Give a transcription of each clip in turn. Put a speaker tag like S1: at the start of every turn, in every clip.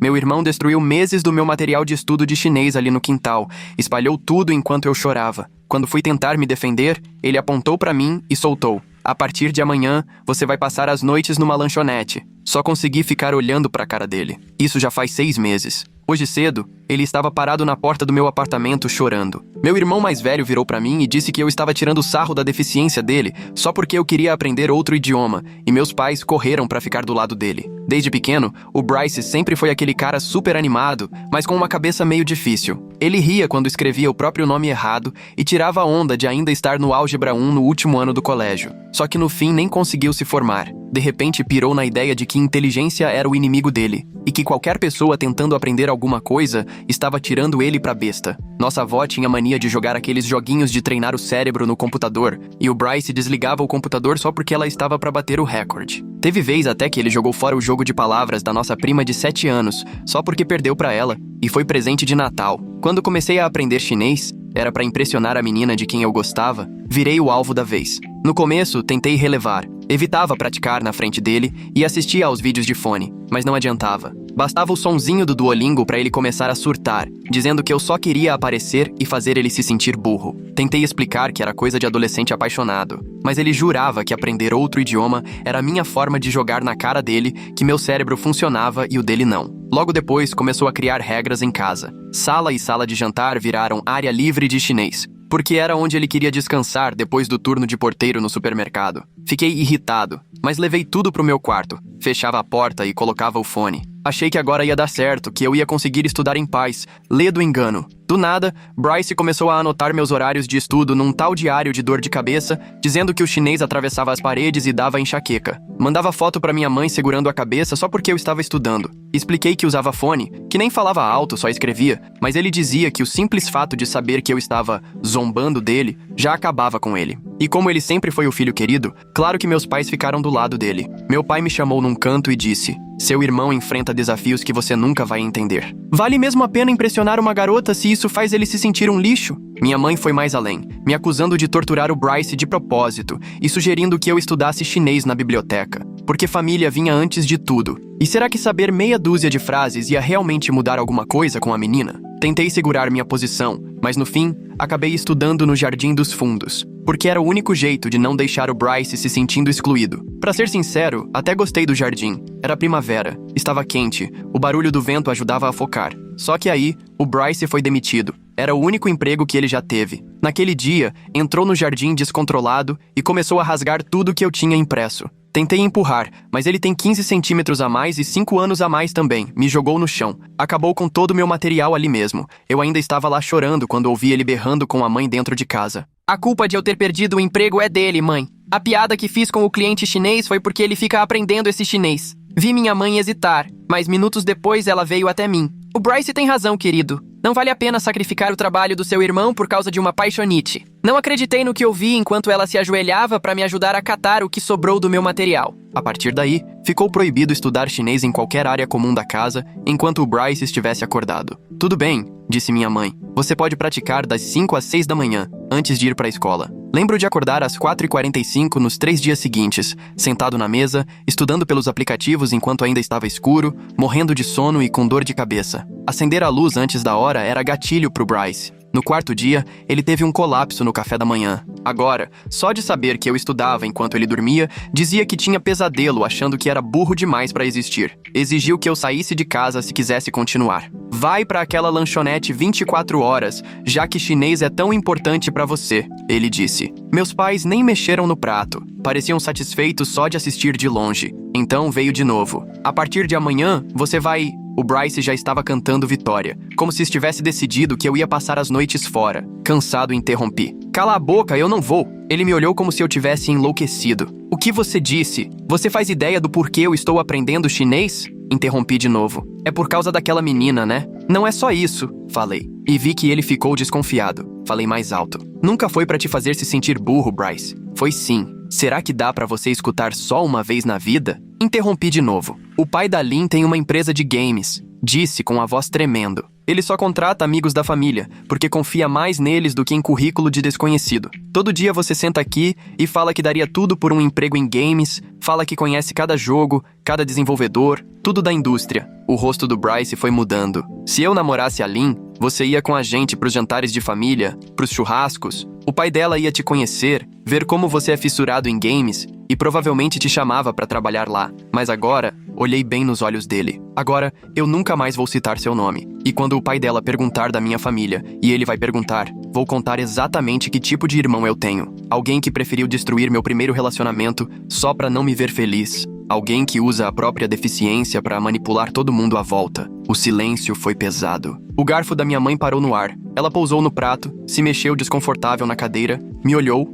S1: Meu irmão destruiu meses do meu material de estudo de chinês ali no quintal, espalhou tudo enquanto eu chorava. Quando fui tentar me defender, ele apontou pra mim e soltou. A partir de amanhã, você vai passar as noites numa lanchonete. Só consegui ficar olhando pra cara dele. Isso já faz 6 meses. Hoje cedo, ele estava parado na porta do meu apartamento chorando. Meu irmão mais velho virou pra mim e disse que eu estava tirando sarro da deficiência dele só porque eu queria aprender outro idioma, e meus pais correram pra ficar do lado dele. Desde pequeno, o Bryce sempre foi aquele cara super animado, mas com uma cabeça meio difícil. Ele ria quando escrevia o próprio nome errado e tirava onda de ainda estar no Álgebra 1 no último ano do colégio. Só que no fim nem conseguiu se formar. De repente pirou na ideia de que inteligência era o inimigo dele, e que qualquer pessoa tentando aprender alguma coisa estava tirando ele pra besta. Nossa avó tinha mania de jogar aqueles joguinhos de treinar o cérebro no computador, e o Bryce desligava o computador só porque ela estava pra bater o recorde. Teve vez até que ele jogou fora o jogo de palavras da nossa prima de 7 anos, só porque perdeu pra ela, e foi presente de Natal. Quando comecei a aprender chinês, era pra impressionar a menina de quem eu gostava, virei o alvo da vez. No começo, tentei relevar. Evitava praticar na frente dele e assistia aos vídeos de fone, mas não adiantava. Bastava o sonzinho do Duolingo para ele começar a surtar, dizendo que eu só queria aparecer e fazer ele se sentir burro. Tentei explicar que era coisa de adolescente apaixonado, mas ele jurava que aprender outro idioma era a minha forma de jogar na cara dele que meu cérebro funcionava e o dele não. Logo depois, começou a criar regras em casa. Sala e sala de jantar viraram área livre de chinês, porque era onde ele queria descansar depois do turno de porteiro no supermercado. Fiquei irritado, mas levei tudo pro meu quarto, fechava a porta e colocava o fone. Achei que agora ia dar certo, que eu ia conseguir estudar em paz. Lê do engano. Do nada, Bryce começou a anotar meus horários de estudo num tal diário de dor de cabeça, dizendo que o chinês atravessava as paredes e dava enxaqueca. Mandava foto pra minha mãe segurando a cabeça só porque eu estava estudando. Expliquei que usava fone, que nem falava alto, só escrevia, mas ele dizia que o simples fato de saber que eu estava zombando dele já acabava com ele. E como ele sempre foi o filho querido, claro que meus pais ficaram do lado dele. Meu pai me chamou num canto e disse: "Seu irmão enfrenta desafios que você nunca vai entender. Vale mesmo a pena impressionar uma garota se isso faz ele se sentir um lixo?" Minha mãe foi mais além, me acusando de torturar o Bryce de propósito e sugerindo que eu estudasse chinês na biblioteca, porque família vinha antes de tudo. E será que saber meia dúzia de frases ia realmente mudar alguma coisa com a menina? Tentei segurar minha posição, mas no fim, acabei estudando no Jardim dos Fundos, porque era o único jeito de não deixar o Bryce se sentindo excluído. Pra ser sincero, até gostei do jardim. Era primavera, estava quente, o barulho do vento ajudava a focar. Só que aí, o Bryce foi demitido. Era o único emprego que ele já teve. Naquele dia, entrou no jardim descontrolado e começou a rasgar tudo que eu tinha impresso. Tentei empurrar, mas ele tem 15 centímetros a mais e 5 anos a mais também. Me jogou no chão. Acabou com todo o meu material ali mesmo. Eu ainda estava lá chorando quando ouvi ele berrando com a mãe dentro de casa. "A culpa de eu ter perdido o emprego é dele, mãe. A piada que fiz com o cliente chinês foi porque ele fica aprendendo esse chinês." Vi minha mãe hesitar, mas minutos depois ela veio até mim. "O Bryce tem razão, querido. Não vale a pena sacrificar o trabalho do seu irmão por causa de uma paixonite." Não acreditei no que ouvi enquanto ela se ajoelhava para me ajudar a catar o que sobrou do meu material. A partir daí, ficou proibido estudar chinês em qualquer área comum da casa enquanto o Bryce estivesse acordado. "Tudo bem", disse minha mãe. "Você pode praticar das 5 às 6 da manhã, antes de ir para a escola." Lembro de acordar às 4h45 nos 3 dias seguintes, sentado na mesa, estudando pelos aplicativos enquanto ainda estava escuro, morrendo de sono e com dor de cabeça. Acender a luz antes da hora era gatilho pro Bryce. No 4º dia, ele teve um colapso no café da manhã. Agora, só de saber que eu estudava enquanto ele dormia, dizia que tinha pesadelo achando que era burro demais para existir. Exigiu que eu saísse de casa se quisesse continuar. "Vai para aquela lanchonete 24 horas, já que chinês é tão importante para você", ele disse. Meus pais nem mexeram no prato. Pareciam satisfeitos só de assistir de longe. Então veio de novo. "A partir de amanhã, você vai..." O Bryce já estava cantando vitória, como se estivesse decidido que eu ia passar as noites fora. Cansado, interrompi. "Cala a boca, eu não vou." Ele me olhou como se eu tivesse enlouquecido. "O que você disse? Você faz ideia do porquê eu estou aprendendo chinês?" Interrompi de novo. "É por causa daquela menina, né?" "Não é só isso", falei. E vi que ele ficou desconfiado. Falei mais alto. "Nunca foi pra te fazer se sentir burro, Bryce." "Foi sim. Será que dá pra você escutar só uma vez na vida?" Interrompi de novo. "O pai da Lynn tem uma empresa de games. disse com a voz tremendo. Ele só contrata amigos da família, porque confia mais neles do que em currículo de desconhecido. Todo dia você senta aqui e fala que daria tudo por um emprego em games, fala que conhece cada jogo, cada desenvolvedor, tudo da indústria. O rosto do Bryce foi mudando. Se eu namorasse a Lynn, você ia com a gente pros jantares de família, pros churrascos. O pai dela ia te conhecer, ver como você é fissurado em games e provavelmente te chamava pra trabalhar lá. Mas agora, olhei bem nos olhos dele. Agora, eu nunca mais vou citar seu nome. E quando o pai dela perguntar da minha família, e ele vai perguntar, vou contar exatamente que tipo de irmão eu tenho. Alguém que preferiu destruir meu primeiro relacionamento só pra não me ver feliz. Alguém que usa a própria deficiência pra manipular todo mundo à volta. O silêncio foi pesado. O garfo da minha mãe parou no ar. Ela pousou no prato, se mexeu desconfortável na cadeira, me olhou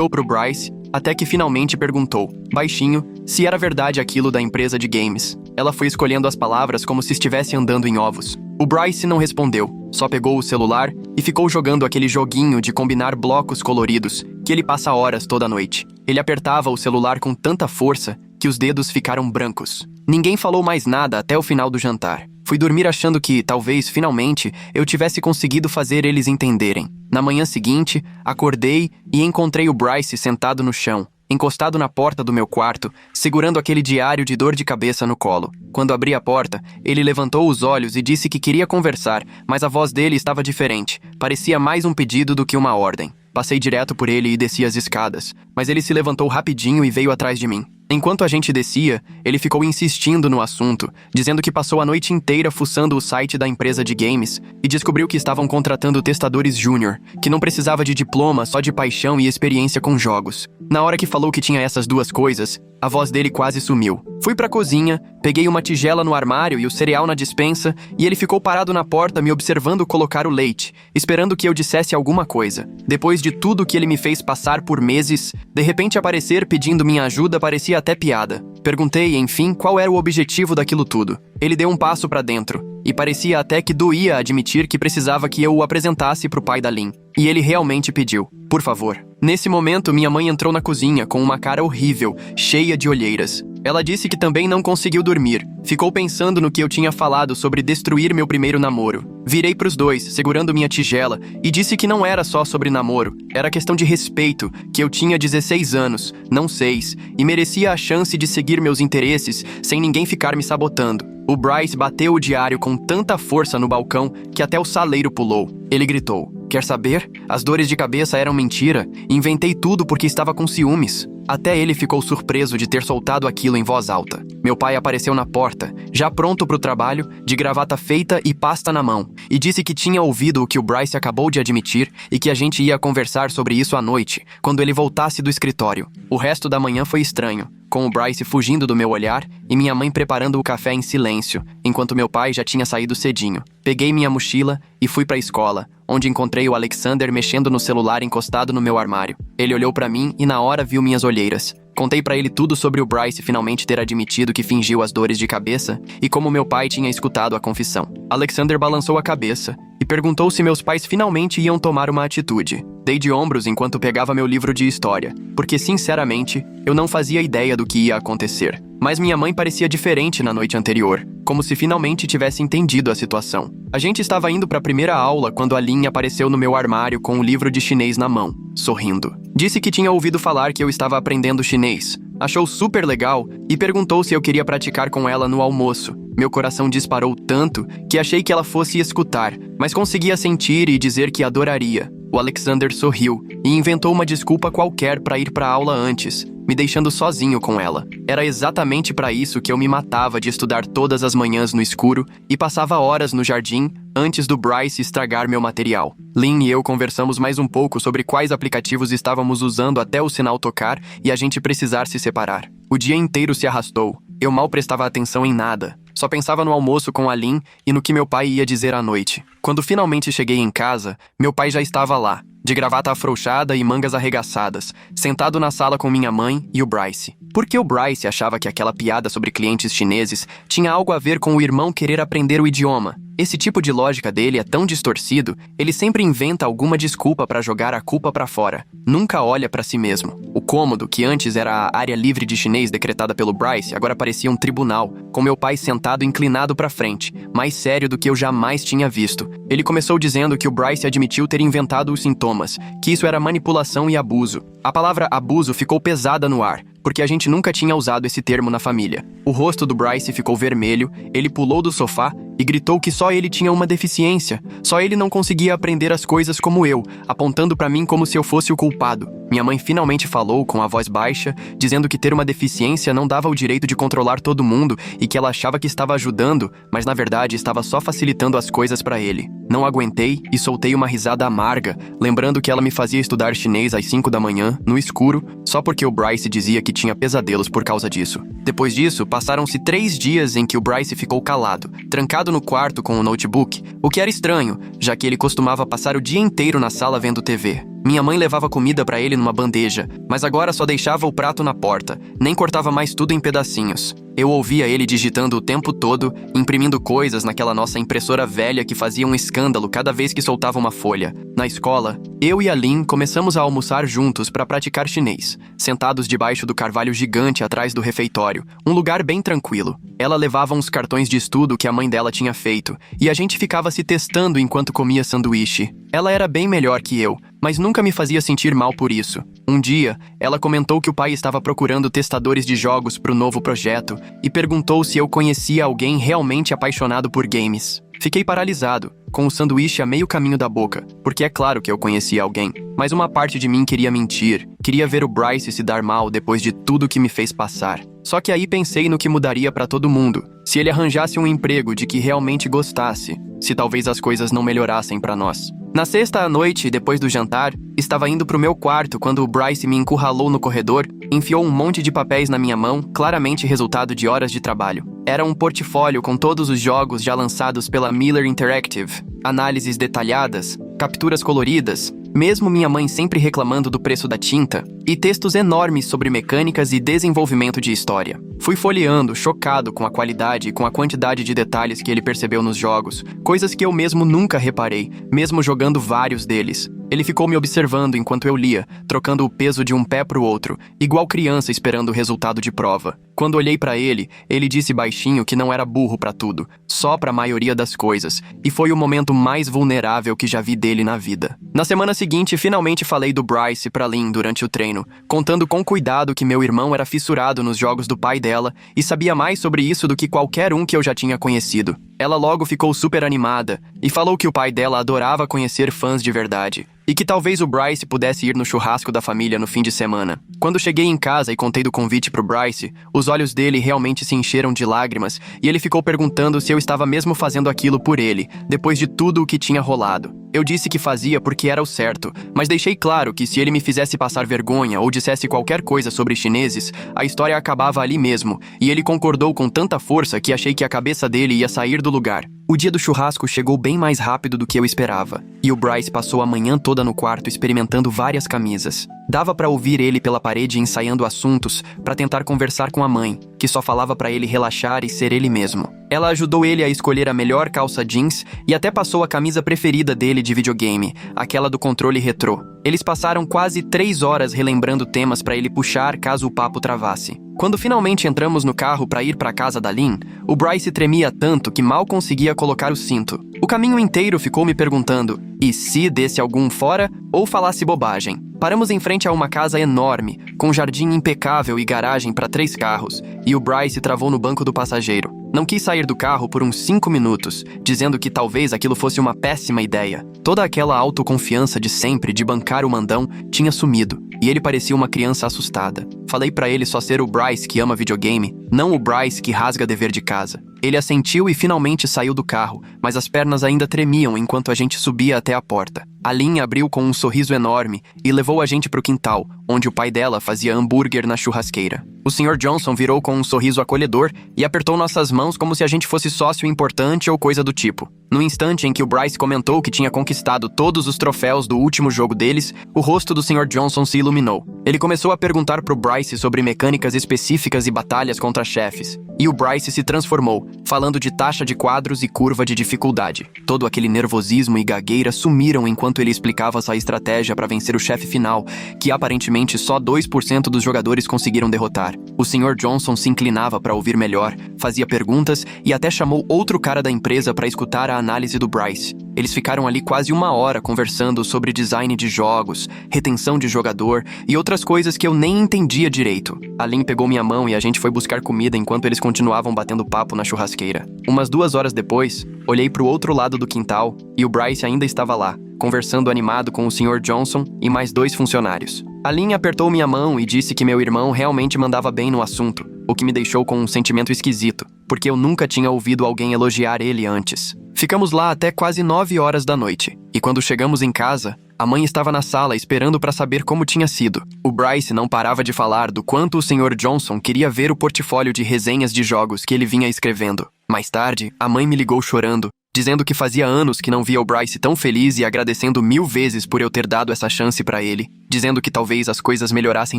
S1: pro Bryce, até que finalmente perguntou, baixinho, se era verdade aquilo da empresa de games. Ela foi escolhendo as palavras como se estivesse andando em ovos. O Bryce não respondeu, só pegou o celular e ficou jogando aquele joguinho de combinar blocos coloridos que ele passa horas toda noite. Ele apertava o celular com tanta força que os dedos ficaram brancos. Ninguém falou mais nada até o final do jantar. Fui dormir achando que, talvez, finalmente, eu tivesse conseguido fazer eles entenderem. Na manhã seguinte, acordei e encontrei o Bryce sentado no chão, encostado na porta do meu quarto, segurando aquele diário de dor de cabeça no colo. Quando abri a porta, ele levantou os olhos e disse que queria conversar, mas a voz dele estava diferente. Parecia mais um pedido do que uma ordem. Passei direto por ele e desci as escadas, mas ele se levantou rapidinho e veio atrás de mim. Enquanto a gente descia, ele ficou insistindo no assunto, dizendo que passou a noite inteira fuçando o site da empresa de games e descobriu que estavam contratando testadores júnior, que não precisava de diploma, só de paixão e experiência com jogos. Na hora que falou que tinha essas duas coisas, a voz dele quase sumiu. Fui pra cozinha, peguei uma tigela no armário e o cereal na despensa, e ele ficou parado na porta me observando colocar o leite, esperando que eu dissesse alguma coisa. Depois de tudo que ele me fez passar por meses, de repente aparecer pedindo minha ajuda parecia até piada. Perguntei, enfim, qual era o objetivo daquilo tudo. Ele deu um passo pra dentro, e parecia até que doía admitir que precisava que eu o apresentasse pro pai da Lynn. E ele realmente pediu, por favor. Nesse momento, minha mãe entrou na cozinha com uma cara horrível, cheia de olheiras. Ela disse que também não conseguiu dormir. Ficou pensando no que eu tinha falado sobre destruir meu primeiro namoro. Virei pros dois, segurando minha tigela, e disse que não era só sobre namoro. Era questão de respeito, que eu tinha 16 anos, não 6, e merecia a chance de seguir meus interesses sem ninguém ficar me sabotando. O Bryce bateu o diário com tanta força no balcão que até o saleiro pulou. Ele gritou, quer saber? As dores de cabeça eram mentira. Inventei tudo porque estava com ciúmes. Até ele ficou surpreso de ter soltado aquilo em voz alta. Meu pai apareceu na porta, já pronto pro trabalho, de gravata feita e pasta na mão, e disse que tinha ouvido o que o Bryce acabou de admitir e que a gente ia conversar sobre isso à noite, quando ele voltasse do escritório. O resto da manhã foi estranho, com o Bryce fugindo do meu olhar e minha mãe preparando o café em silêncio, enquanto meu pai já tinha saído cedinho. Peguei minha mochila e fui pra escola, onde encontrei o Alexander mexendo no celular encostado no meu armário. Ele olhou pra mim e na hora viu minhas olheiras. Contei pra ele tudo sobre o Bryce finalmente ter admitido que fingiu as dores de cabeça e como meu pai tinha escutado a confissão. Alexander balançou a cabeça e perguntou se meus pais finalmente iam tomar uma atitude. Dei de ombros enquanto pegava meu livro de história, porque, sinceramente, eu não fazia ideia do que ia acontecer. Mas minha mãe parecia diferente na noite anterior, como se finalmente tivesse entendido a situação. A gente estava indo para a primeira aula quando a Lynn apareceu no meu armário com um livro de chinês na mão, sorrindo. Disse que tinha ouvido falar que eu estava aprendendo chinês. Achou super legal e perguntou se eu queria praticar com ela no almoço. Meu coração disparou tanto que achei que ela fosse escutar, mas conseguia sentir e dizer que adoraria. O Alexander sorriu e inventou uma desculpa qualquer para ir para a aula antes, me deixando sozinho com ela. Era exatamente para isso que eu me matava de estudar todas as manhãs no escuro e passava horas no jardim antes do Bryce estragar meu material. Lynn e eu conversamos mais um pouco sobre quais aplicativos estávamos usando até o sinal tocar e a gente precisar se separar. O dia inteiro se arrastou. Eu mal prestava atenção em nada. Só pensava no almoço com a Lynn e no que meu pai ia dizer à noite. Quando finalmente cheguei em casa, meu pai já estava lá, de gravata afrouxada e mangas arregaçadas, sentado na sala com minha mãe e o Bryce. Por que o Bryce achava que aquela piada sobre clientes chineses tinha algo a ver com o irmão querer aprender o idioma? Esse tipo de lógica dele é tão distorcido, ele sempre inventa alguma desculpa para jogar a culpa para fora. Nunca olha para si mesmo. O cômodo, que antes era a área livre de chinês decretada pelo Bryce, agora parecia um tribunal, com meu pai sentado inclinado para frente, mais sério do que eu jamais tinha visto. Ele começou dizendo que o Bryce admitiu ter inventado os sintomas, que isso era manipulação e abuso. A palavra abuso ficou pesada no ar, porque a gente nunca tinha usado esse termo na família. O rosto do Bryce ficou vermelho, ele pulou do sofá e gritou que só ele tinha uma deficiência. Só ele não conseguia aprender as coisas como eu, apontando para mim como se eu fosse o culpado. Minha mãe finalmente falou com a voz baixa, dizendo que ter uma deficiência não dava o direito de controlar todo mundo e que ela achava que estava ajudando, mas na verdade estava só facilitando as coisas para ele. Não aguentei e soltei uma risada amarga, lembrando que ela me fazia estudar chinês às 5 da manhã, no escuro, só porque o Bryce dizia que tinha pesadelos por causa disso. Depois disso, passaram-se 3 dias em que o Bryce ficou calado, trancado no quarto com o notebook, o que era estranho, já que ele costumava passar o dia inteiro na sala vendo TV. Minha mãe levava comida para ele numa bandeja, mas agora só deixava o prato na porta, nem cortava mais tudo em pedacinhos. Eu ouvia ele digitando o tempo todo, imprimindo coisas naquela nossa impressora velha que fazia um escândalo cada vez que soltava uma folha. Na escola, eu e a Lin começamos a almoçar juntos para praticar chinês, sentados debaixo do carvalho gigante atrás do refeitório, um lugar bem tranquilo. Ela levava uns cartões de estudo que a mãe dela tinha feito, e a gente ficava se testando enquanto comia sanduíche. Ela era bem melhor que eu, mas nunca me fazia sentir mal por isso. Um dia, ela comentou que o pai estava procurando testadores de jogos para o novo projeto e perguntou se eu conhecia alguém realmente apaixonado por games. Fiquei paralisado, com o sanduíche a meio caminho da boca, porque é claro que eu conhecia alguém, mas uma parte de mim queria mentir, queria ver o Bryce se dar mal depois de tudo que me fez passar. Só que aí pensei no que mudaria para todo mundo, se ele arranjasse um emprego de que realmente gostasse, se talvez as coisas não melhorassem para nós. Na sexta à noite, depois do jantar, estava indo pro meu quarto quando o Bryce me encurralou no corredor, enfiou um monte de papéis na minha mão, claramente resultado de horas de trabalho. Era um portfólio com todos os jogos já lançados pela Miller Interactive, análises detalhadas, capturas coloridas, mesmo minha mãe sempre reclamando do preço da tinta, e textos enormes sobre mecânicas e desenvolvimento de história. Fui folheando, chocado com a qualidade e com a quantidade de detalhes que ele percebeu nos jogos, coisas que eu mesmo nunca reparei, mesmo jogando vários deles. Ele ficou me observando enquanto eu lia, trocando o peso de um pé pro outro, igual criança esperando o resultado de prova. Quando olhei pra ele, ele disse baixinho que não era burro pra tudo, só pra maioria das coisas, e foi o momento mais vulnerável que já vi dele na vida. Na semana seguinte, finalmente falei do Bryce pra Lin durante o treino, contando com cuidado que meu irmão era fissurado nos jogos do pai dela e sabia mais sobre isso do que qualquer um que eu já tinha conhecido. Ela logo ficou super animada e falou que o pai dela adorava conhecer fãs de verdade e que talvez o Bryce pudesse ir no churrasco da família no fim de semana. Quando cheguei em casa e contei do convite pro Bryce, os olhos dele realmente se encheram de lágrimas e ele ficou perguntando se eu estava mesmo fazendo aquilo por ele, depois de tudo o que tinha rolado. Eu disse que fazia porque era o certo, mas deixei claro que se ele me fizesse passar vergonha ou dissesse qualquer coisa sobre chineses, a história acabava ali mesmo, e ele concordou com tanta força que achei que a cabeça dele ia sair do lugar. O dia do churrasco chegou bem mais rápido do que eu esperava, e o Bryce passou a manhã toda no quarto experimentando várias camisas. Dava pra ouvir ele pela parede ensaiando assuntos pra tentar conversar com a mãe, que só falava pra ele relaxar e ser ele mesmo. Ela ajudou ele a escolher a melhor calça jeans e até passou a camisa preferida dele de videogame, aquela do controle retrô. Eles passaram quase 3 horas relembrando temas pra ele puxar caso o papo travasse. Quando finalmente entramos no carro para ir para casa da Lin, o Bryce tremia tanto que mal conseguia colocar o cinto. O caminho inteiro ficou me perguntando, e se desse algum fora ou falasse bobagem? Paramos em frente a uma casa enorme, com jardim impecável e garagem para 3 carros, e o Bryce travou no banco do passageiro. Não quis sair do carro por uns 5 minutos, dizendo que talvez aquilo fosse uma péssima ideia. Toda aquela autoconfiança de sempre de bancar o mandão tinha sumido, e ele parecia uma criança assustada. Falei pra ele só ser o Bryce que ama videogame, não o Bryce que rasga dever de casa. Ele assentiu e finalmente saiu do carro, mas as pernas ainda tremiam enquanto a gente subia até a porta. A Lin abriu com um sorriso enorme e levou a gente pro quintal, onde o pai dela fazia hambúrguer na churrasqueira. O Sr. Johnson virou com um sorriso acolhedor e apertou nossas mãos como se a gente fosse sócio importante ou coisa do tipo. No instante em que o Bryce comentou que tinha conquistado todos os troféus do último jogo deles, o rosto do Sr. Johnson se iluminou. Ele começou a perguntar pro Bryce sobre mecânicas específicas e batalhas contra chefes. E o Bryce se transformou, falando de taxa de quadros e curva de dificuldade. Todo aquele nervosismo e gagueira sumiram enquanto ele explicava sua estratégia para vencer o chefe final, que aparentemente só 2% dos jogadores conseguiram derrotar. O Sr. Johnson se inclinava para ouvir melhor, fazia perguntas e até chamou outro cara da empresa para escutar a análise do Bryce. Eles ficaram ali quase 1 hora conversando sobre design de jogos, retenção de jogador e outras coisas que eu nem entendia direito. A Lynn pegou minha mão e a gente foi buscar comida enquanto eles continuavam batendo papo na churrasqueira. Umas 2 horas depois, olhei pro outro lado do quintal e o Bryce ainda estava lá, conversando animado com o Sr. Johnson e mais 2 funcionários. A Lynn apertou minha mão e disse que meu irmão realmente mandava bem no assunto, o que me deixou com um sentimento esquisito, porque eu nunca tinha ouvido alguém elogiar ele antes. Ficamos lá até quase 9 horas da noite, e quando chegamos em casa, a mãe estava na sala esperando para saber como tinha sido. O Bryce não parava de falar do quanto o Sr. Johnson queria ver o portfólio de resenhas de jogos que ele vinha escrevendo. Mais tarde, a mãe me ligou chorando, dizendo que fazia anos que não via o Bryce tão feliz e agradecendo 1000 vezes por eu ter dado essa chance para ele, dizendo que talvez as coisas melhorassem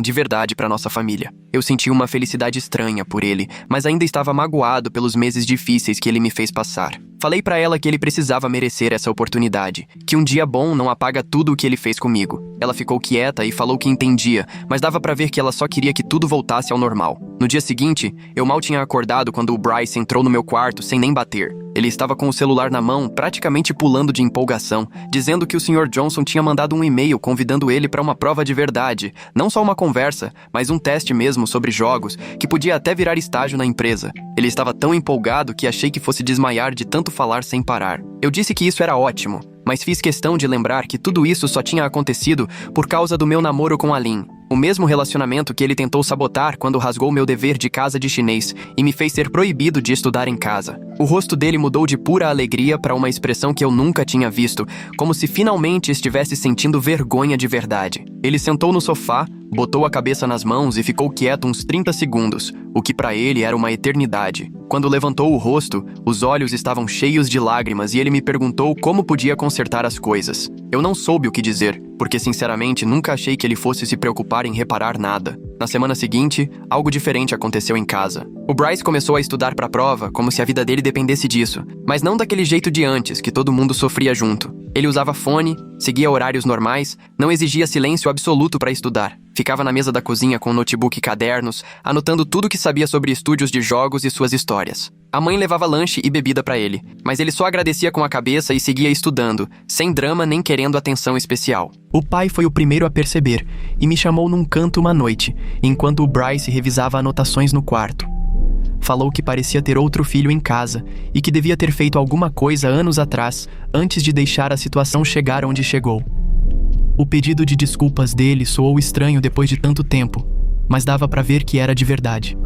S1: de verdade para nossa família. Eu senti uma felicidade estranha por ele, mas ainda estava magoado pelos meses difíceis que ele me fez passar. Falei para ela que ele precisava merecer essa oportunidade, que um dia bom não apaga tudo o que ele fez comigo. Ela ficou quieta e falou que entendia, mas dava para ver que ela só queria que tudo voltasse ao normal. No dia seguinte, eu mal tinha acordado quando o Bryce entrou no meu quarto sem nem bater. Ele estava com o celular na mão, praticamente pulando de empolgação, dizendo que o Sr. Johnson tinha mandado um e-mail convidando ele para uma prova de verdade, não só uma conversa, mas um teste mesmo sobre jogos, que podia até virar estágio na empresa. Ele estava tão empolgado que achei que fosse desmaiar de tanto falar sem parar. Eu disse que isso era ótimo, mas fiz questão de lembrar que tudo isso só tinha acontecido por causa do meu namoro com a Lynn. O mesmo relacionamento que ele tentou sabotar quando rasgou meu dever de casa de chinês e me fez ser proibido de estudar em casa. O rosto dele mudou de pura alegria para uma expressão que eu nunca tinha visto, como se finalmente estivesse sentindo vergonha de verdade. Ele sentou no sofá, botou a cabeça nas mãos e ficou quieto uns 30 segundos, o que para ele era uma eternidade. Quando levantou o rosto, os olhos estavam cheios de lágrimas e ele me perguntou como podia consertar as coisas. Eu não soube o que dizer, porque sinceramente nunca achei que ele fosse se preocupar em reparar nada. Na semana seguinte, algo diferente aconteceu em casa. O Bryce começou a estudar para a prova como se a vida dele dependesse disso, mas não daquele jeito de antes, que todo mundo sofria junto. Ele usava fone, seguia horários normais, não exigia silêncio absoluto para estudar. Ficava na mesa da cozinha com notebook e cadernos, anotando tudo que sabia sobre estúdios de jogos e suas histórias. A mãe levava lanche e bebida para ele, mas ele só agradecia com a cabeça e seguia estudando, sem drama nem querendo atenção especial. O pai foi o primeiro a perceber e me chamou num canto uma noite, enquanto o Bryce revisava anotações no quarto. Falou que parecia ter outro filho em casa e que devia ter feito alguma coisa anos atrás, antes de deixar a situação chegar onde chegou. O pedido de desculpas dele soou estranho depois de tanto tempo, mas dava para ver que era de verdade.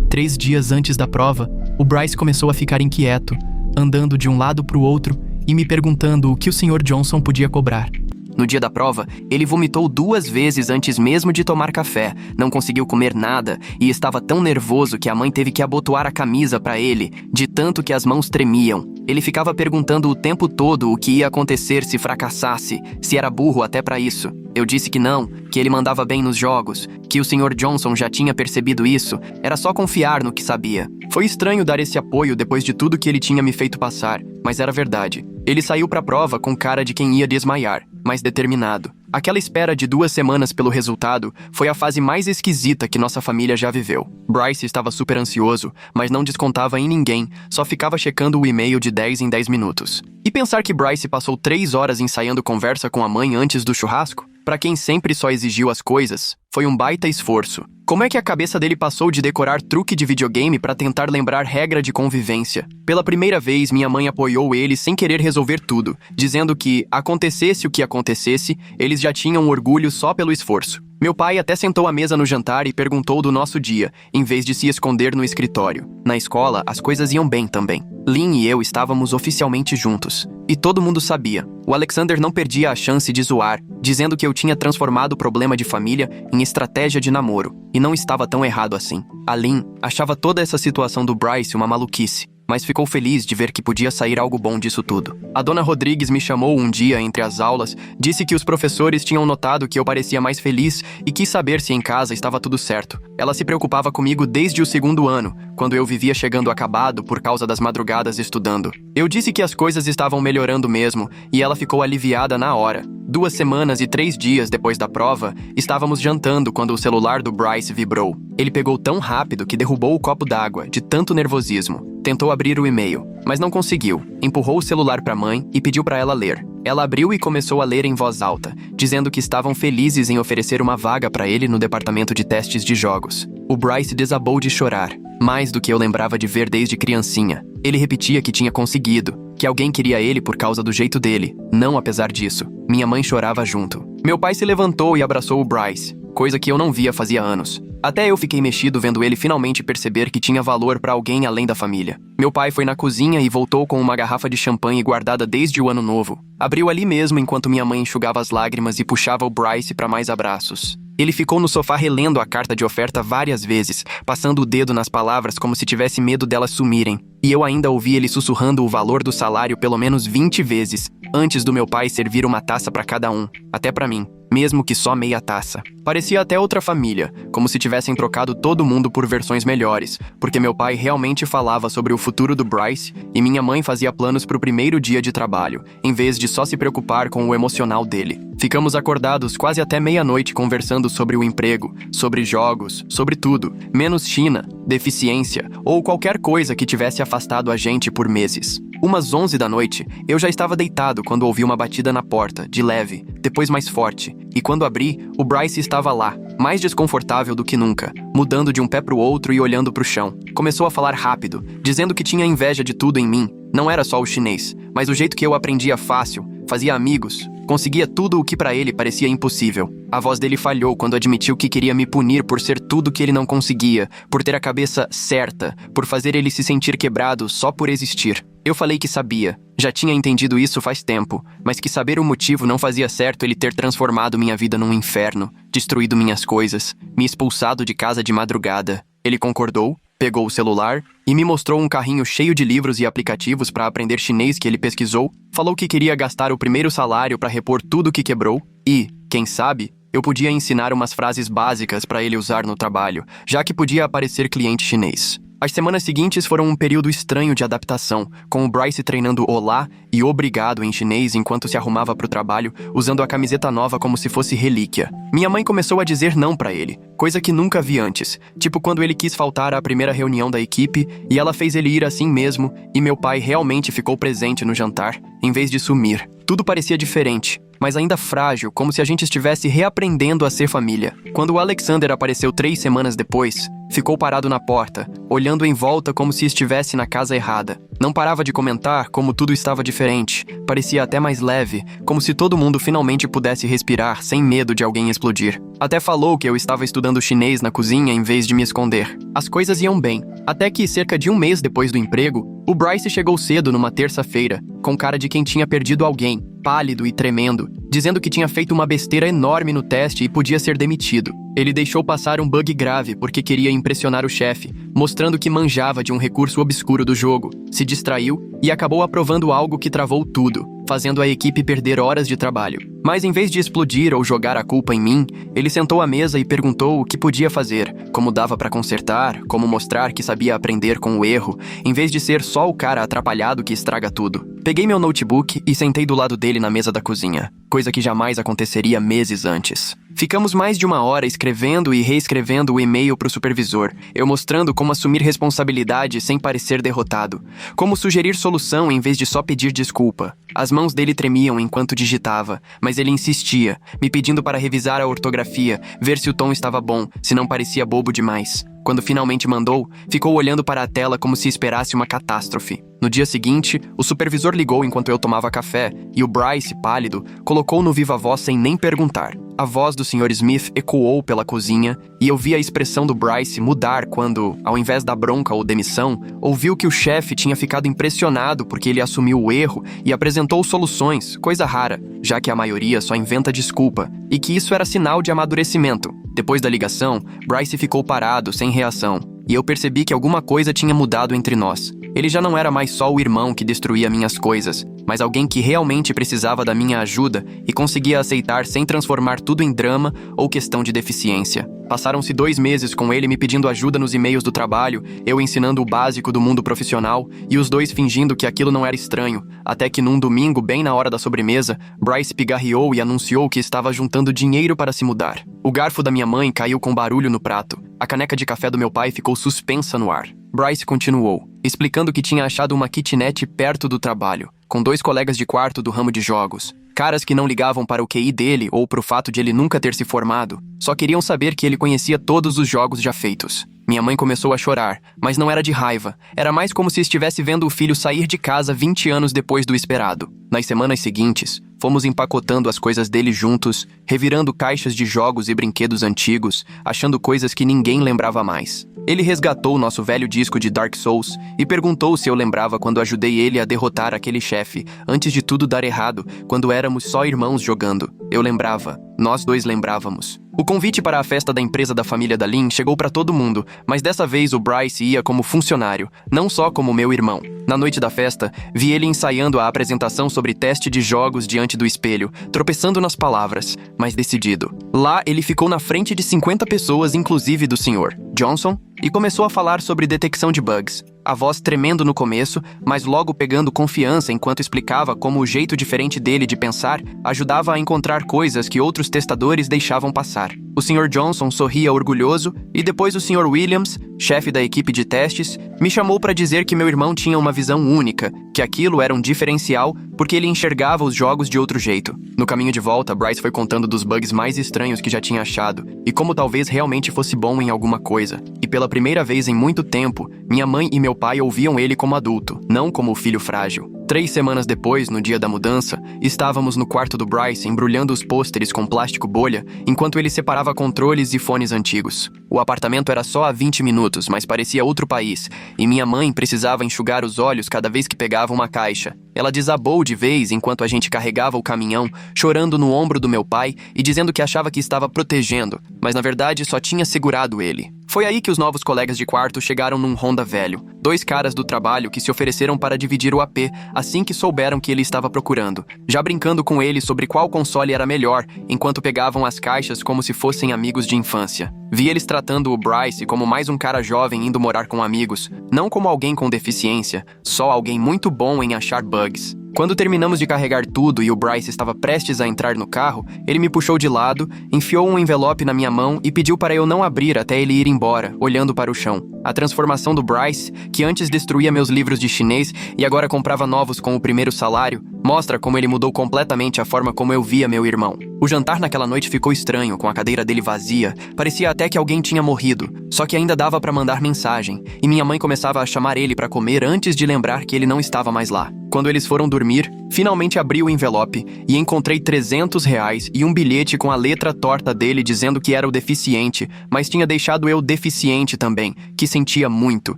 S1: 3 dias antes da prova, o Bryce começou a ficar inquieto, andando de um lado para o outro e me perguntando o que o Sr. Johnson podia cobrar. No dia da prova, ele vomitou 2 vezes antes mesmo de tomar café, não conseguiu comer nada e estava tão nervoso que a mãe teve que abotoar a camisa para ele, de tanto que as mãos tremiam. Ele ficava perguntando o tempo todo o que ia acontecer se fracassasse, se era burro até para isso. Eu disse que não, que ele mandava bem nos jogos, que o Sr. Johnson já tinha percebido isso, era só confiar no que sabia. Foi estranho dar esse apoio depois de tudo que ele tinha me feito passar, mas era verdade. Ele saiu pra prova com cara de quem ia desmaiar, mas determinado. Aquela espera de 2 semanas pelo resultado foi a fase mais esquisita que nossa família já viveu. Bryce estava super ansioso, mas não descontava em ninguém, só ficava checando o e-mail de 10 em 10 minutos. E pensar que Bryce passou 3 horas ensaiando conversa com a mãe antes do churrasco? Para quem sempre só exigiu as coisas, foi um baita esforço. Como é que a cabeça dele passou de decorar truque de videogame para tentar lembrar regra de convivência? Pela primeira vez, minha mãe apoiou ele sem querer resolver tudo, dizendo que, acontecesse o que acontecesse, eles já tinham orgulho só pelo esforço. Meu pai até sentou à mesa no jantar e perguntou do nosso dia, em vez de se esconder no escritório. Na escola, as coisas iam bem também. Lynn e eu estávamos oficialmente juntos. E todo mundo sabia. O Alexander não perdia a chance de zoar, dizendo que eu tinha transformado o problema de família em estratégia de namoro. E não estava tão errado assim. A Lynn achava toda essa situação do Bryce uma maluquice. mas ficou feliz de ver que podia sair algo bom disso tudo. A dona Rodrigues me chamou um dia entre as aulas, disse que os professores tinham notado que eu parecia mais feliz e quis saber se em casa estava tudo certo. Ela se preocupava comigo desde o segundo ano, quando eu vivia chegando acabado por causa das madrugadas estudando. Eu disse que as coisas estavam melhorando mesmo e ela ficou aliviada na hora. 2 semanas e 3 dias depois da prova, estávamos jantando quando o celular do Bryce vibrou. Ele pegou tão rápido que derrubou o copo d'água, de tanto nervosismo. Tentou abrir o e-mail, mas não conseguiu. Empurrou o celular para a mãe e pediu para ela ler. Ela abriu e começou a ler em voz alta, dizendo que estavam felizes em oferecer uma vaga para ele no departamento de testes de jogos. O Bryce desabou de chorar, mais do que eu lembrava de ver desde criancinha. Ele repetia que tinha conseguido, que alguém queria ele por causa do jeito dele, não apesar disso. Minha mãe chorava junto. Meu pai se levantou e abraçou o Bryce, coisa que eu não via fazia anos. Até eu fiquei mexido vendo ele finalmente perceber que tinha valor para alguém além da família. Meu pai foi na cozinha e voltou com uma garrafa de champanhe guardada desde o ano novo. Abriu ali mesmo enquanto minha mãe enxugava as lágrimas e puxava o Bryce para mais abraços. Ele ficou no sofá relendo a carta de oferta várias vezes, passando o dedo nas palavras como se tivesse medo delas sumirem. E eu ainda ouvi ele sussurrando o valor do salário pelo menos 20 vezes, antes do meu pai servir uma taça para cada um, até para mim, mesmo que só meia taça. Parecia até outra família, como se tivessem trocado todo mundo por versões melhores, porque meu pai realmente falava sobre o futuro do Bryce e minha mãe fazia planos para o primeiro dia de trabalho, em vez de só se preocupar com o emocional dele. Ficamos acordados quase até meia-noite conversando sobre o emprego, sobre jogos, sobre tudo, menos China, deficiência ou qualquer coisa que tivesse afastado a gente por meses. Umas 11 da noite, eu já estava deitado quando ouvi uma batida na porta, de leve, depois mais forte, e quando abri, o Bryce estava lá, mais desconfortável do que nunca, mudando de um pé pro outro e olhando pro chão. Começou a falar rápido, dizendo que tinha inveja de tudo em mim. Não era só o chinês, mas o jeito que eu aprendia fácil, fazia amigos, conseguia tudo o que pra ele parecia impossível. A voz dele falhou quando admitiu que queria me punir por ser tudo que ele não conseguia, por ter a cabeça certa, por fazer ele se sentir quebrado só por existir. Eu falei que sabia, já tinha entendido isso faz tempo, mas que saber o motivo não fazia certo ele ter transformado minha vida num inferno, destruído minhas coisas, me expulsado de casa de madrugada. Ele concordou, pegou o celular e me mostrou um carrinho cheio de livros e aplicativos para aprender chinês que ele pesquisou, falou que queria gastar o primeiro salário para repor tudo que quebrou e, quem sabe, eu podia ensinar umas frases básicas para ele usar no trabalho, já que podia aparecer cliente chinês. As semanas seguintes foram um período estranho de adaptação, com o Bryce treinando olá e obrigado em chinês enquanto se arrumava para o trabalho, usando a camiseta nova como se fosse relíquia. Minha mãe começou a dizer não para ele, coisa que nunca vi antes, tipo quando ele quis faltar à primeira reunião da equipe e ela fez ele ir assim mesmo, e meu pai realmente ficou presente no jantar, em vez de sumir. Tudo parecia diferente, mas ainda frágil, como se a gente estivesse reaprendendo a ser família. Quando o Alexander apareceu 3 semanas depois, ficou parado na porta, olhando em volta como se estivesse na casa errada. Não parava de comentar como tudo estava diferente, parecia até mais leve, como se todo mundo finalmente pudesse respirar sem medo de alguém explodir. Até falou que eu estava estudando chinês na cozinha em vez de me esconder. As coisas iam bem, até que cerca de 1 mês depois do emprego, o Bryce chegou cedo numa terça-feira, com cara de quem tinha perdido alguém, pálido e tremendo, dizendo que tinha feito uma besteira enorme no teste e podia ser demitido. Ele deixou passar um bug grave porque queria impressionar o chefe, mostrando que manjava de um recurso obscuro do jogo, se distraiu e acabou aprovando algo que travou tudo, fazendo a equipe perder horas de trabalho. Mas em vez de explodir ou jogar a culpa em mim, ele sentou à mesa e perguntou o que podia fazer, como dava para consertar, como mostrar que sabia aprender com o erro, em vez de ser só o cara atrapalhado que estraga tudo. Peguei meu notebook e sentei do lado dele na mesa da cozinha, coisa que jamais aconteceria meses antes. Ficamos mais de 1 hora escrevendo e reescrevendo o e-mail pro supervisor, eu mostrando como assumir responsabilidade sem parecer derrotado, como sugerir solução em vez de só pedir desculpa. As mãos dele tremiam enquanto digitava, mas ele insistia, me pedindo para revisar a ortografia, ver se o tom estava bom, se não parecia bobo demais. Quando finalmente mandou, ficou olhando para a tela como se esperasse uma catástrofe. No dia seguinte, o supervisor ligou enquanto eu tomava café e o Bryce, pálido, colocou no viva-voz sem nem perguntar. A voz do Sr. Smith ecoou pela cozinha e eu vi a expressão do Bryce mudar quando, ao invés da bronca ou demissão, ouviu que o chefe tinha ficado impressionado porque ele assumiu o erro e apresentou soluções, coisa rara, já que a maioria só inventa desculpa, e que isso era sinal de amadurecimento. Depois da ligação, Bryce ficou parado, sem reação, e eu percebi que alguma coisa tinha mudado entre nós. Ele já não era mais só o irmão que destruía minhas coisas, mas alguém que realmente precisava da minha ajuda e conseguia aceitar sem transformar tudo em drama ou questão de deficiência. Passaram-se 2 meses com ele me pedindo ajuda nos e-mails do trabalho, eu ensinando o básico do mundo profissional e os dois fingindo que aquilo não era estranho, até que num domingo, bem na hora da sobremesa, Bryce pigarreou e anunciou que estava juntando dinheiro para se mudar. O garfo da minha mãe caiu com barulho no prato. A caneca de café do meu pai ficou suspensa no ar. Bryce continuou, explicando que tinha achado uma kitnet perto do trabalho, com 2 colegas de quarto do ramo de jogos. Caras que não ligavam para o QI dele ou para o fato de ele nunca ter se formado, só queriam saber que ele conhecia todos os jogos já feitos. Minha mãe começou a chorar, mas não era de raiva, era mais como se estivesse vendo o filho sair de casa 20 anos depois do esperado. Nas semanas seguintes, fomos empacotando as coisas dele juntos, revirando caixas de jogos e brinquedos antigos, achando coisas que ninguém lembrava mais. Ele resgatou nosso velho disco de Dark Souls e perguntou se eu lembrava quando ajudei ele a derrotar aquele chefe, antes de tudo dar errado, quando éramos só irmãos jogando. Eu lembrava. Nós 2 lembrávamos. O convite para a festa da empresa da família da Lynn chegou para todo mundo, mas dessa vez o Bryce ia como funcionário, não só como meu irmão. Na noite da festa, vi ele ensaiando a apresentação sobre teste de jogos diante do espelho, tropeçando nas palavras, mas decidido. Lá, ele ficou na frente de 50 pessoas, inclusive do Sr. Johnson, e começou a falar sobre detecção de bugs. A voz tremendo no começo, mas logo pegando confiança enquanto explicava como o jeito diferente dele de pensar ajudava a encontrar coisas que outros testadores deixavam passar. O Sr. Johnson sorria orgulhoso e depois o Sr. Williams, chefe da equipe de testes, me chamou para dizer que meu irmão tinha uma visão única, que aquilo era um diferencial porque ele enxergava os jogos de outro jeito. No caminho de volta, Bryce foi contando dos bugs mais estranhos que já tinha achado e como talvez realmente fosse bom em alguma coisa. E pela primeira vez em muito tempo, minha mãe e meu pai ouviam ele como adulto, não como o filho frágil. 3 semanas depois, no dia da mudança, estávamos no quarto do Bryce embrulhando os pôsteres com plástico bolha, enquanto ele separava controles e fones antigos. O apartamento era só a 20 minutos, mas parecia outro país, e minha mãe precisava enxugar os olhos cada vez que pegava uma caixa. Ela desabou de vez enquanto a gente carregava o caminhão, chorando no ombro do meu pai e dizendo que achava que estava protegendo, mas na verdade só tinha segurado ele. Foi aí que os novos colegas de quarto chegaram num Honda velho. 2 caras do trabalho que se ofereceram para dividir o AP assim que souberam que ele estava procurando, já brincando com ele sobre qual console era melhor, enquanto pegavam as caixas como se fossem amigos de infância. Vi eles tratando o Bryce como mais um cara jovem indo morar com amigos, não como alguém com deficiência, só alguém muito bom em achar bugs. Quando terminamos de carregar tudo e o Bryce estava prestes a entrar no carro, ele me puxou de lado, enfiou um envelope na minha mão e pediu para eu não abrir até ele ir embora, olhando para o chão. A transformação do Bryce, que antes destruía meus livros de chinês e agora comprava novos com o primeiro salário, mostra como ele mudou completamente a forma como eu via meu irmão. O jantar naquela noite ficou estranho, com a cadeira dele vazia. Parecia até que alguém tinha morrido, só que ainda dava para mandar mensagem, e minha mãe começava a chamar ele para comer antes de lembrar que ele não estava mais lá. Quando eles foram dormir, finalmente abri o envelope e encontrei R$300 e um bilhete com a letra torta dele dizendo que era o deficiente, mas tinha deixado eu deficiente também, que sentia muito,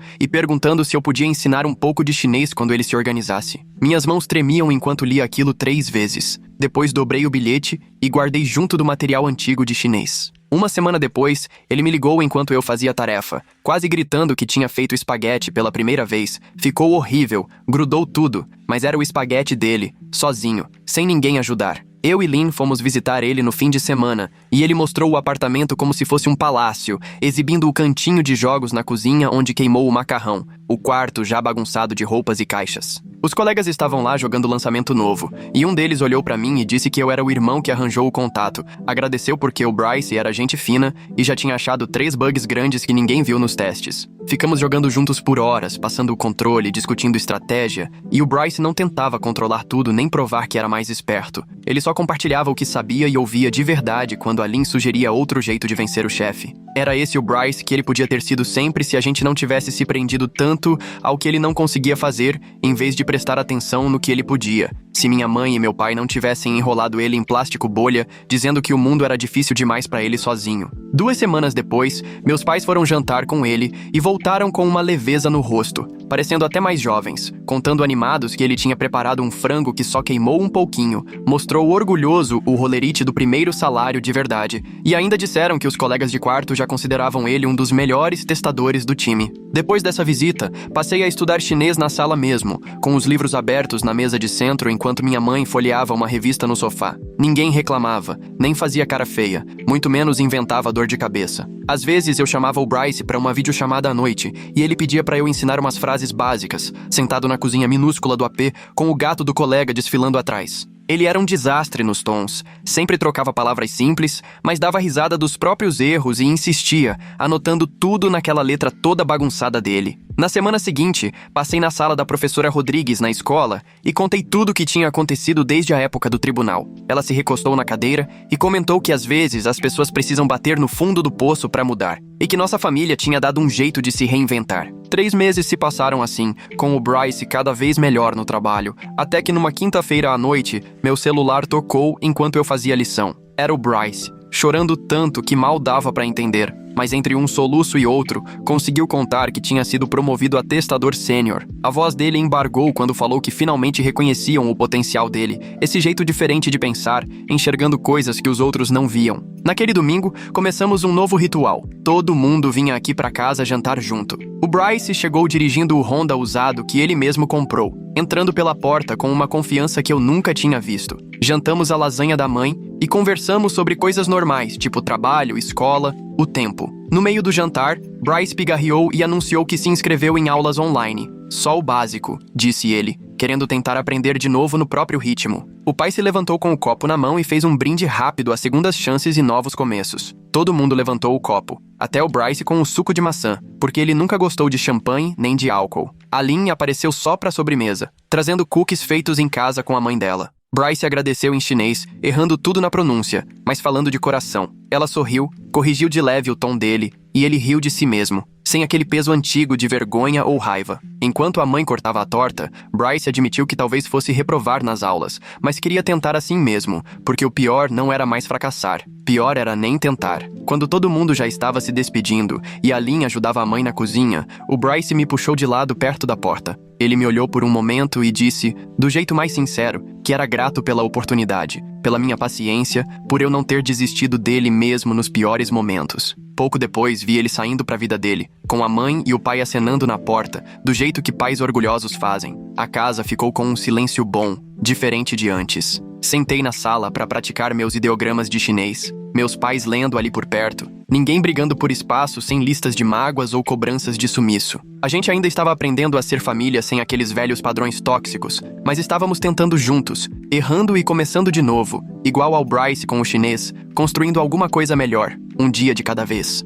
S1: e perguntando se eu podia ensinar um pouco de chinês quando ele se organizasse. Minhas mãos tremiam enquanto lia aquilo 3 vezes. Depois dobrei o bilhete e guardei junto do material antigo de chinês. Uma semana depois, ele me ligou enquanto eu fazia a tarefa, quase gritando que tinha feito espaguete pela primeira vez. Ficou horrível, grudou tudo, mas era o espaguete dele, sozinho, sem ninguém ajudar. Eu e Lynn fomos visitar ele no fim de semana, e ele mostrou o apartamento como se fosse um palácio, exibindo o cantinho de jogos na cozinha onde queimou o macarrão, o quarto já bagunçado de roupas e caixas. Os colegas estavam lá jogando lançamento novo, e um deles olhou pra mim e disse que eu era o irmão que arranjou o contato. Agradeceu porque o Bryce era gente fina e já tinha achado 3 bugs grandes que ninguém viu nos testes. Ficamos jogando juntos por horas, passando o controle, discutindo estratégia, e o Bryce não tentava controlar tudo nem provar que era mais esperto. Ele só compartilhava o que sabia e ouvia de verdade quando a Lynn sugeria outro jeito de vencer o chefe. Era esse o Bryce que ele podia ter sido sempre se a gente não tivesse se prendido tanto ao que ele não conseguia fazer, em vez de prestar atenção no que ele podia. Se minha mãe e meu pai não tivessem enrolado ele em plástico bolha, dizendo que o mundo era difícil demais para ele sozinho. 2 semanas depois, meus pais foram jantar com ele e voltaram com uma leveza no rosto. parecendo até mais jovens, contando animados que ele tinha preparado um frango que só queimou um pouquinho, mostrou orgulhoso o rolerite do primeiro salário de verdade, e ainda disseram que os colegas de quarto já consideravam ele um dos melhores testadores do time. Depois dessa visita, passei a estudar chinês na sala mesmo, com os livros abertos na mesa de centro enquanto minha mãe folheava uma revista no sofá. Ninguém reclamava, nem fazia cara feia, muito menos inventava dor de cabeça. Às vezes eu chamava o Bryce para uma videochamada à noite, e ele pedia para eu ensinar umas frases básicas, sentado na cozinha minúscula do AP, com o gato do colega desfilando atrás. Ele era um desastre nos tons, sempre trocava palavras simples, mas dava risada dos próprios erros e insistia, anotando tudo naquela letra toda bagunçada dele. Na semana seguinte, passei na sala da professora Rodrigues na escola e contei tudo o que tinha acontecido desde a época do tribunal. Ela se recostou na cadeira e comentou que às vezes as pessoas precisam bater no fundo do poço para mudar, e que nossa família tinha dado um jeito de se reinventar. 3 meses se passaram assim, com o Bryce cada vez melhor no trabalho, até que numa quinta-feira à noite, meu celular tocou enquanto eu fazia lição. Era o Bryce, chorando tanto que mal dava para entender, mas entre um soluço e outro, conseguiu contar que tinha sido promovido a testador sênior. A voz dele embargou quando falou que finalmente reconheciam o potencial dele, esse jeito diferente de pensar, enxergando coisas que os outros não viam. Naquele domingo, começamos um novo ritual. Todo mundo vinha aqui para casa jantar junto. O Bryce chegou dirigindo o Honda usado que ele mesmo comprou, entrando pela porta com uma confiança que eu nunca tinha visto. Jantamos a lasanha da mãe e conversamos sobre coisas normais, tipo trabalho, escola, o tempo. No meio do jantar, Bryce pigarreou e anunciou que se inscreveu em aulas online. Só o básico, disse ele, querendo tentar aprender de novo no próprio ritmo. O pai se levantou com o copo na mão e fez um brinde rápido a segundas chances e novos começos. Todo mundo levantou o copo, até o Bryce com o suco de maçã, porque ele nunca gostou de champanhe nem de álcool. A Lynn apareceu só pra sobremesa, trazendo cookies feitos em casa com a mãe dela. Bryce agradeceu em chinês, errando tudo na pronúncia, mas falando de coração. Ela sorriu, corrigiu de leve o tom dele, e ele riu de si mesmo, sem aquele peso antigo de vergonha ou raiva. Enquanto a mãe cortava a torta, Bryce admitiu que talvez fosse reprovar nas aulas, mas queria tentar assim mesmo, porque o pior não era mais fracassar, pior era nem tentar. Quando todo mundo já estava se despedindo e a Lynn ajudava a mãe na cozinha, o Bryce me puxou de lado perto da porta. Ele me olhou por um momento e disse, do jeito mais sincero, que era grato pela oportunidade, pela minha paciência, por eu não ter desistido dele mesmo nos piores momentos. Pouco depois, vi ele saindo para a vida dele, com a mãe e o pai acenando na porta, do jeito que pais orgulhosos fazem. A casa ficou com um silêncio bom, diferente de antes. Sentei na sala para praticar meus ideogramas de chinês, meus pais lendo ali por perto, ninguém brigando por espaço sem listas de mágoas ou cobranças de sumiço. A gente ainda estava aprendendo a ser família sem aqueles velhos padrões tóxicos, mas estávamos tentando juntos, errando e começando de novo, igual ao Bryce com o chinês, construindo alguma coisa melhor, um dia de cada vez.